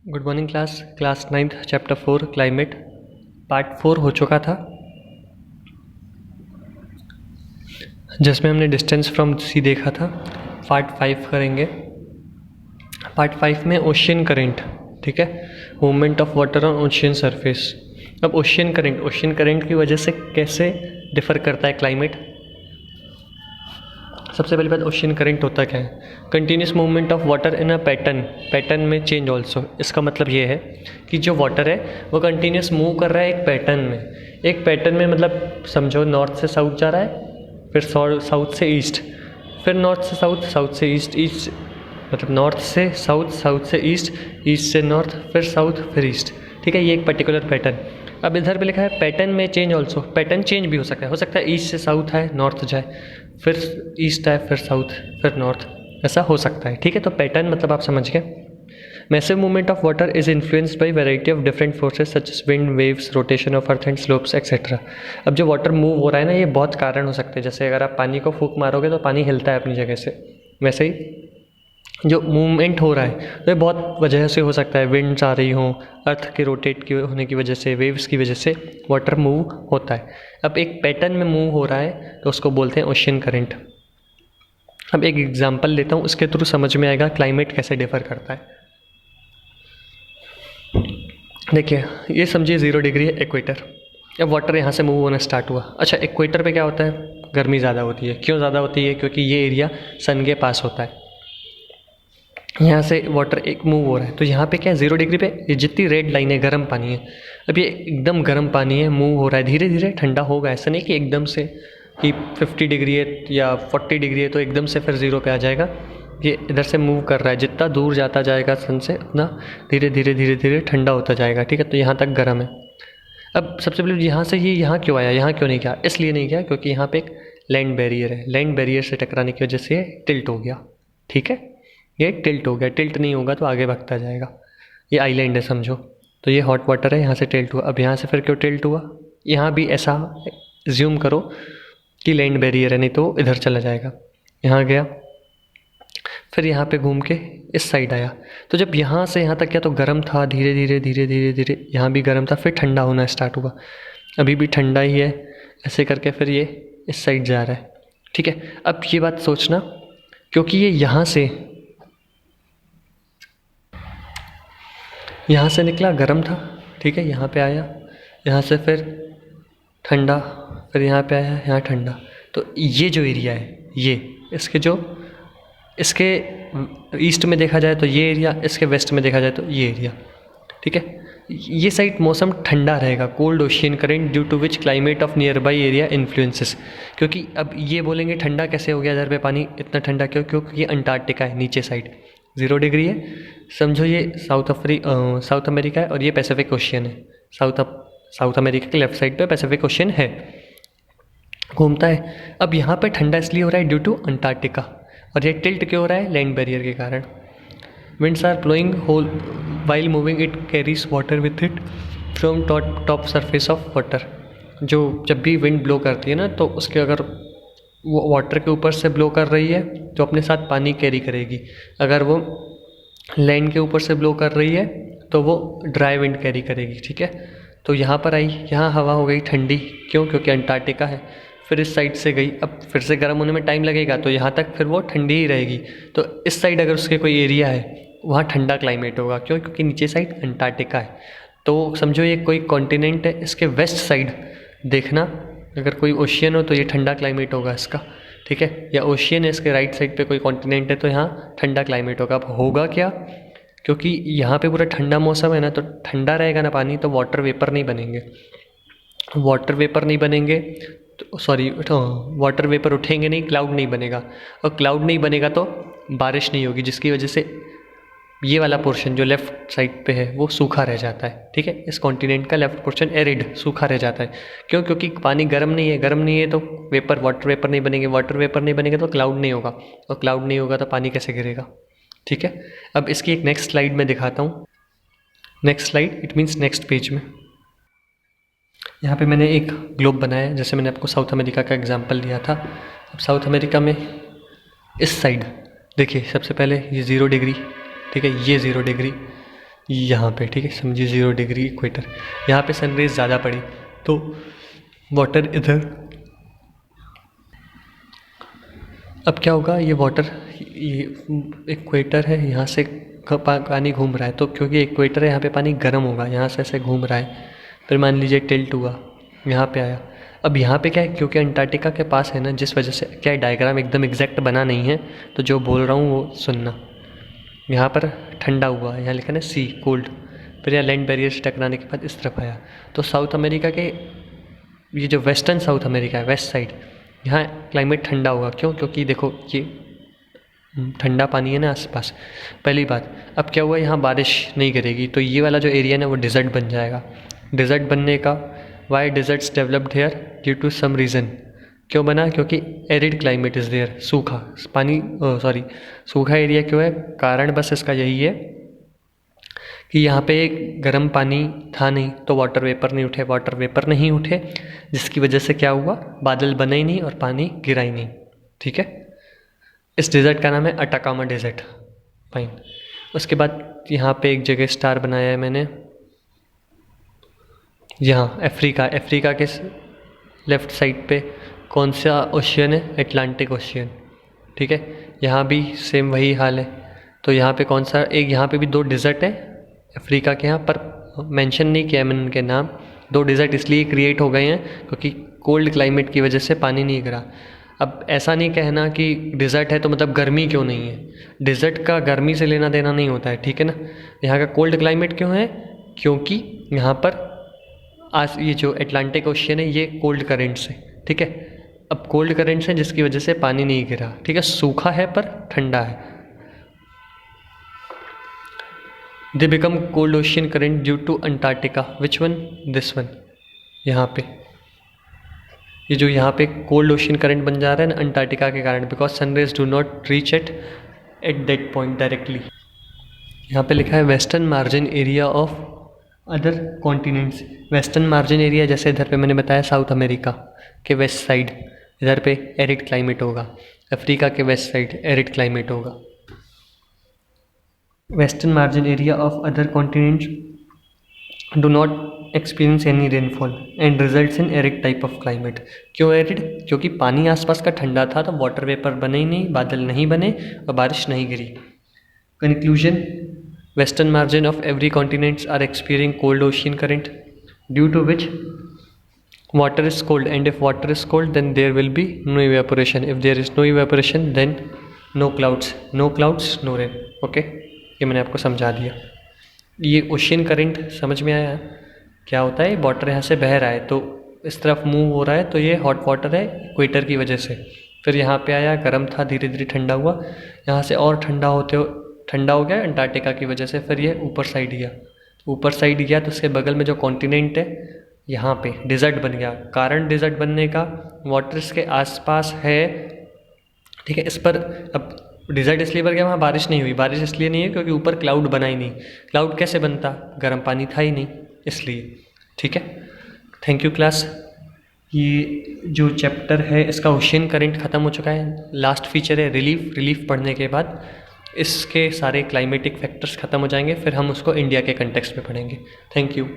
Good morning class 9th chapter 4 climate part 4 हो चुका था, जिसमें हमने डिस्टेंस फ्रॉम सी देखा था। पार्ट 5 करेंगे। पार्ट 5 में ओशियन करंट, ठीक है, movement of water on ocean surface. अब ओशियन करंट की वजह से कैसे डिफ़र करता है क्लाइमेट। सबसे पहली बात, ओशियन करंट होता क्या है? Continuous movement of water in a pattern में चेंज ऑल्सो। इसका मतलब ये है कि जो वाटर है वो कंटिन्यूस मूव कर रहा है एक पैटर्न में मतलब समझो नॉर्थ से साउथ जा रहा है, फिर साउथ से ईस्ट, फिर नॉर्थ से साउथ, साउथ से ईस्ट, ईस्ट मतलब नॉर्थ से साउथ, साउथ से ईस्ट, ईस्ट से नॉर्थ, फिर साउथ, फिर ईस्ट, ठीक है। ये एक पर्टिकुलर पैटर्न। अब इधर पे लिखा है पैटर्न में चेंज ऑल्सो। पैटर्न चेंज भी हो सकता है ईस्ट से साउथ आए, नॉर्थ जाए, फिर ईस्ट आए, फिर साउथ, फिर नॉर्थ, ऐसा हो सकता है, ठीक है। तो पैटर्न मतलब आप समझ गए। Massive movement of water is influenced by variety of different forces such as wind, waves, rotation of earth and slopes etcetera. अब जो वाटर मूव हो रहा है ना, ये बहुत कारण हो सकते हैं। जैसे अगर आप पानी को फूंक मारोगे तो पानी हिलता है अपनी जगह से, वैसे ही जो मूवमेंट हो रहा है वो बहुत वजह से हो सकता है। विंड्स आ रही हों, अर्थ के रोटेट की होने की वजह से, वेव्स की वजह से वाटर मूव होता है। अब एक पैटर्न में मूव हो रहा है तो उसको बोलते हैं ओशियन करंट। अब एक एग्जांपल लेता हूँ, उसके थ्रू समझ में आएगा क्लाइमेट कैसे डिफर करता है। देखिए, ये समझिए 0 डिग्री है इक्वेटर। अब वाटर यहाँ से मूव होना स्टार्ट हुआ। अच्छा, इक्वेटर पे क्या होता है? गर्मी ज़्यादा होती है। क्यों ज़्यादा होती है? क्योंकि ये एरिया सन के पास होता है। यहाँ से वाटर एक मूव हो रहा है तो यहाँ पे क्या है, 0 डिग्री पे ये जितनी रेड लाइन है गर्म पानी है। अब ये एकदम गर्म पानी है, मूव हो रहा है, धीरे धीरे ठंडा होगा। ऐसा नहीं कि एकदम से कि 50 डिग्री है या 40 डिग्री है तो एकदम से फिर 0 पे आ जाएगा। ये इधर से मूव कर रहा है, जितना दूर जाता जाएगा सन से उतना धीरे धीरे ठंडा होता जाएगा, ठीक है। तो यहाँ तक गर्म है। अब सबसे पहले यहाँ से ये यहाँ क्यों आया, यहाँ क्यों नहीं गया? इसलिए नहीं गया क्योंकि यहाँ पे एक लैंड बैरियर है। लैंड बैरियर से टकराने की वजह से टिल्ट हो गया, ठीक है। ये टिल्ट हो गया, टिल्ट नहीं होगा तो आगे भागता जाएगा। ये आइलैंड है समझो, तो ये हॉट वाटर है, यहाँ से टिल्ट हुआ। अब यहाँ से फिर क्यों टिल्ट हुआ? यहाँ भी ऐसा ज्यूम करो कि लैंड बैरियर है, नहीं तो इधर चला जाएगा। यहाँ गया, फिर यहाँ पे घूम के इस साइड आया। तो जब यहाँ से यहाँ तक गया तो गर्म था, धीरे धीरे यहाँ भी गर्म था, फिर ठंडा होना स्टार्ट हुआ। अभी भी ठंडा ही है, ऐसे करके फिर ये इस साइड जा रहा है, ठीक है। अब ये बात सोचना, क्योंकि ये यहाँ से निकला गर्म था, ठीक है, यहाँ पे आया, यहाँ से फिर ठंडा, फिर यहाँ पे आया, यहाँ ठंडा। तो ये जो एरिया है, ये इसके ईस्ट में देखा जाए तो ये एरिया, इसके वेस्ट में देखा जाए तो ये एरिया, ठीक है। ये साइड मौसम ठंडा रहेगा, cold ocean current due to which climate of nearby area influences. क्योंकि अब ये बोलेंगे ठंडा कैसे हो गया इधर पे पानी इतना ठंडा क्यों? क्योंकि ये अंटार्कटिका है, नीचे साइड 0 डिग्री है, समझो ये साउथ अमेरिका है और ये पैसिफिक ओशियन है। साउथ अमेरिका के लेफ्ट साइड पे पैसिफिक ओशियन है, घूमता है। अब यहाँ पे ठंडा इसलिए हो रहा है ड्यू टू अंटार्कटिका, और ये टिल्ट क्यों हो रहा है? लैंड बैरियर के कारण। Winds are blowing whole while moving, it carries water with it from top surface of water. जो जब भी विंड ब्लो करती है ना, तो उसके अगर वो वाटर के ऊपर से ब्लो कर रही है तो अपने साथ पानी कैरी करेगी। अगर वो लैंड के ऊपर से ब्लो कर रही है तो वो ड्राई विंड कैरी करेगी, ठीक है। तो यहाँ पर आई, यहाँ हवा हो गई ठंडी, क्यों? क्योंकि अंटार्कटिका है। फिर इस साइड से गई, अब फिर से गर्म होने में टाइम लगेगा, तो यहाँ तक फिर वो ठंडी ही रहेगी। तो इस साइड अगर उसके कोई एरिया है वहाँ ठंडा क्लाइमेट होगा, क्यों? क्योंकि नीचे साइड अंटार्कटिका है। तो समझो ये कोई कॉन्टिनेंट है, इसके वेस्ट साइड देखना, अगर कोई ओशियन हो तो ये ठंडा क्लाइमेट होगा इसका, ठीक है। या ओशियन है, इसके राइट साइड पे कोई कॉन्टिनेंट है तो यहाँ ठंडा क्लाइमेट होगा। अब होगा क्या? क्योंकि यहाँ पे पूरा ठंडा मौसम है ना, तो ठंडा रहेगा ना पानी, तो वाटर वेपर नहीं बनेंगे। वाटर वेपर नहीं बनेंगे तो वाटर वेपर उठेंगे नहीं, क्लाउड नहीं बनेगा, और क्लाउड नहीं बनेगा तो बारिश नहीं होगी, जिसकी वजह से ये वाला पोर्शन जो लेफ़्ट साइड पे है वो सूखा रह जाता है, ठीक है। इस कॉन्टिनेंट का लेफ़्ट पोर्शन एरिड, सूखा रह जाता है। क्यों? क्योंकि पानी गर्म नहीं है तो वाटर वेपर नहीं बनेंगे, वाटर वेपर नहीं बनेंगे तो क्लाउड नहीं होगा, और क्लाउड नहीं होगा तो पानी कैसे गिरेगा, ठीक है। अब इसकी एक नेक्स्ट स्लाइड में दिखाता हूँ। Next slide it means next page में यहाँ पे मैंने एक ग्लोब बनाया है, जैसे मैंने आपको साउथ अमेरिका का एग्जांपल दिया था। अब साउथ अमेरिका में इस साइड देखिए, सबसे पहले ये 0 डिग्री, ठीक है, ये 0 डिग्री, यहाँ पे, ठीक है, समझिए 0 डिग्री इक्वेटर, यहाँ पे सनरेज ज़्यादा पड़ी तो वाटर इधर, अब क्या होगा, ये वाटर, ये इक्वेटर है, यहाँ से पानी घूम रहा है, तो क्योंकि इक्वेटर है यहाँ पे पानी गर्म होगा, यहाँ से ऐसे घूम रहा है, फिर मान लीजिए टिल्ट हुआ, यहाँ पे आया। अब यहाँ पे क्या है, क्योंकि अंटार्कटिका के पास है ना, जिस वजह से क्या है, डायग्राम एकदम एग्जैक्ट बना नहीं है, तो जो बोल रहा हूँ वो सुनना। यहाँ पर ठंडा हुआ, यहाँ लिखा ना सी कोल्ड, फिर यहाँ लैंड बैरियर से टकराने के बाद इस तरफ आया, तो साउथ अमेरिका के, ये जो वेस्टर्न साउथ अमेरिका है, वेस्ट साइड, यहाँ क्लाइमेट ठंडा होगा। क्यों? क्योंकि देखो ये ठंडा पानी है ना आसपास, पहली बात। अब क्या हुआ, यहाँ बारिश नहीं गिरेगी, तो ये वाला जो एरिया ना वो डिज़र्ट बन जाएगा। डिज़र्ट बनने का, why deserts developed here due to some reason, क्यों बना? क्योंकि एरिड क्लाइमेट इज़ देयर, सूखा पानी, सूखा एरिया क्यों है? कारण बस इसका यही है कि यहाँ पे गर्म पानी था नहीं, तो वाटर वेपर नहीं उठे, जिसकी वजह से क्या हुआ, बादल बने ही नहीं और पानी गिरा ही नहीं। ठीक है, इस डेजर्ट का नाम है अटाकामा डेजर्ट। फाइन। उसके बाद यहाँ पे एक जगह स्टार बनाया है मैंने, यहाँ अफ्रीका के लेफ्ट साइड पे कौन सा ओशियन है? Atlantic ocean. ठीक है, यहाँ भी सेम वही हाल है। तो यहाँ पे कौन सा, एक यहाँ पे भी 2 डिज़र्ट है अफ्रीका के यहाँ पर, मेंशन नहीं किया मैंने उनके नाम। 2 डिज़र्ट इसलिए क्रिएट हो गए हैं क्योंकि कोल्ड क्लाइमेट की वजह से पानी नहीं गिरा। अब ऐसा नहीं कहना कि डिज़र्ट है तो मतलब गर्मी क्यों नहीं है, डिज़र्ट का गर्मी से लेना देना नहीं होता है, ठीक है ना। यहाँ का कोल्ड क्लाइमेट क्यों है? क्योंकि यहाँ पर आज ये जो अटलांटिक ओशियन है ये कोल्ड करेंट्स है, ठीक है। अब कोल्ड करेंट्स हैं जिसकी वजह से पानी नहीं गिरा, ठीक है, सूखा है पर ठंडा है। They become cold ocean current due to Antarctica, which one? This one. यहाँ पे ये जो यहाँ पे कोल्ड ओशियन करंट बन जा रहा है ना अंटार्कटिका के कारण, because sun rays do not reach at that point directly. यहाँ पे लिखा है western margin area of other continents. Western margin area जैसे इधर पे मैंने बताया साउथ अमेरिका के वेस्ट साइड, इधर पे एरिड क्लाइमेट होगा। अफ्रीका के वेस्ट साइड एरिड क्लाइमेट होगा। Western margin area of other continents do not experience any rainfall and results in arid type of climate. क्यों एरिड? क्योंकि पानी आसपास का ठंडा था, तो वाटर वेपर बने ही नहीं, बादल नहीं बने और बारिश नहीं गिरी। Conclusion, western margin of every continents are experiencing cold ocean current due to which water is cold, and if water is cold then there will be no evaporation. If there is no evaporation then no clouds no rain. Okay, ये मैंने आपको समझा दिया। ये ocean current समझ में आया क्या होता है? वाटर यहाँ से बह रहा है तो इस तरफ मूव हो रहा है, तो ये हॉट वाटर है इक्वेटर की वजह से। फिर यहाँ पे आया, गर्म था, धीरे धीरे ठंडा हुआ, यहाँ से और ठंडा हो गया अंटार्कटिका की वजह से। फिर ये ऊपर साइड गया तो उसके बगल में जो कॉन्टिनेंट है यहाँ पे डिज़र्ट बन गया। कारण डिज़र्ट बनने का, वाटर इसके आसपास है, ठीक है। इस पर अब डिज़र्ट इसलिए बन गया, वहाँ बारिश नहीं हुई। बारिश इसलिए नहीं है क्योंकि ऊपर क्लाउड बना ही नहीं। क्लाउड कैसे बनता? गर्म पानी था ही नहीं, इसलिए। ठीक है, थैंक यू क्लास। ये जो चैप्टर है इसका ओशियन करंट ख़त्म हो चुका है। लास्ट फीचर है रिलीफ पढ़ने के बाद इसके सारे क्लाइमेटिक फैक्टर्स ख़त्म हो जाएंगे, फिर हम उसको इंडिया के कंटेक्स्ट में पढ़ेंगे। Thank you.